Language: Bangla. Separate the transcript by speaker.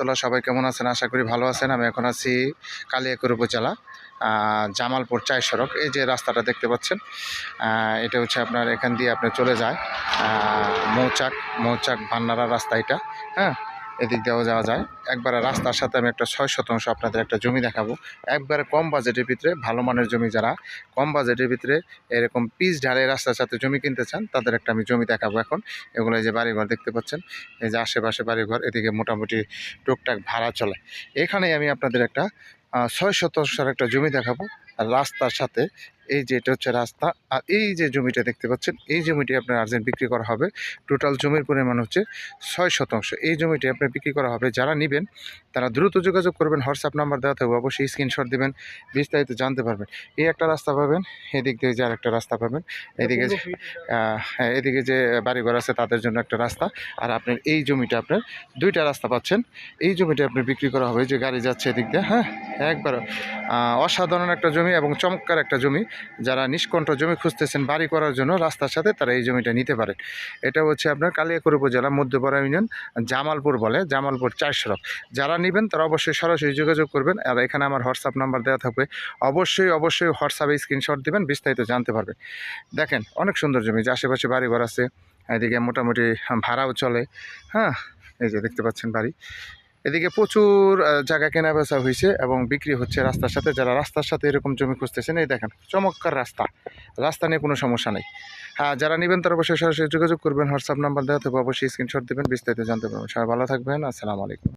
Speaker 1: রহমতুল্লাহ। সবাই কেমন আছেন? আশা করি ভালো আছেন। আমি এখন আছি কালিয়াকৈর উপজেলা জামালপুর ৪ সড়ক। এই যে রাস্তাটা দেখতে পাচ্ছেন, এটা হচ্ছে আপনার এখান দিয়ে আপনি চলে যায় মৌচাক ভান্নারা রাস্তা এটা। হ্যাঁ, এদিক দিয়েও যাওয়া যায়। একবারে রাস্তার সাথে আমি একটা ৬ শতাংশ আপনাদের একটা জমি দেখাবো। একবারে কম বাজেটের ভিতরে, ভালো মানের জমি, যারা কম বাজেটের ভিতরে এরকম পিচ ঢালাই রাস্তার সাথে জমি কিনতে চান তাদের একটা আমি জমি দেখাবো এখন। এগুলো এই যে বাড়িঘর দেখতে পাচ্ছেন, এই যে আশেপাশে বাড়িঘর, এদিকে মোটামুটি টুকটাক ভাড়া চলে। এখানে আমি আপনাদের একটা ৬ শতাংশের একটা জমি দেখাবো। আর রাস্তার সাথে এই যে এটা হচ্ছে রাস্তা, আর এই যে জমিটা দেখতে পাচ্ছেন, এই জমিটি আপনার আর্জেন্ট বিক্রি করা হবে। টোটাল জমির পরিমাণ হচ্ছে ৬ শতাংশ। এই জমিটি আপনার বিক্রি করা হবে। যারা নেবেন তারা দ্রুত যোগাযোগ করবেন। হোয়াটসঅ্যাপ নাম্বার দেওয়া থাকবে, অবশ্যই স্ক্রিনশট দেবেন, বিস্তারিত জানতে পারবেন। এই একটা রাস্তা পাবেন, এদিক দিয়ে যে আরেকটা রাস্তা পাবেন, এদিকে হ্যাঁ, এদিকে যে বাড়িঘর আছে তাদের জন্য একটা রাস্তা। আর আপনার এই জমিটা আপনার 2টা রাস্তা পাচ্ছেন। এই জমিটা আপনার বিক্রি করা হবে, যে গাড়ি যাচ্ছে এদিক দিয়ে। হ্যাঁ, একবার অসাধারণ একটা জমি এবং চমৎকার একটা জমি। যারা নিষ্কণ্ঠ জমি খুঁজতেছেন বাড়ি করার জন্য রাস্তার সাথে, তারা এই জমিটা নিতে পারে। এটা হচ্ছে আপনার কালিয়াকৈর উপজেলা মধ্যপাড়া ইউনিয়ন, জামালপুর বলে, জামালপুর ৪ সড়ক। যারা নেবেন তারা অবশ্যই সরাসরি যোগাযোগ করবেন। আর এখানে আমার হোয়াটসঅ্যাপ নাম্বার দেওয়া থাকবে, অবশ্যই হোয়াটসঅ্যাপে স্ক্রিনশট দেবেন, বিস্তারিত জানতে পারবেন। দেখেন অনেক সুন্দর জমি, যে আশেপাশে বাড়িঘর আছে, এদিকে মোটামুটি ভাড়াও চলে। হ্যাঁ, এই যে দেখতে পাচ্ছেন বাড়ি, এদিকে প্রচুর জায়গা কেনা বেচা হয়েছে এবং বিক্রি হচ্ছে রাস্তার সাথে। যারা রাস্তার সাথে এরকম জমি খুঁজতেছেন, এই দেখেন চমৎকার রাস্তা নিয়ে কোনো সমস্যা নেই। হ্যাঁ, যারা নেবেন তারা অবশ্যই সরাসরি যোগাযোগ করবেন। হোয়াটসঅ্যাপ নাম্বার দেওয়া থাকবে, অবশ্যই স্ক্রিনশট দেবেন, বিস্তারিত জানতে পারবেন। সবাই ভালো থাকবেন। আসসালামু আলাইকুম।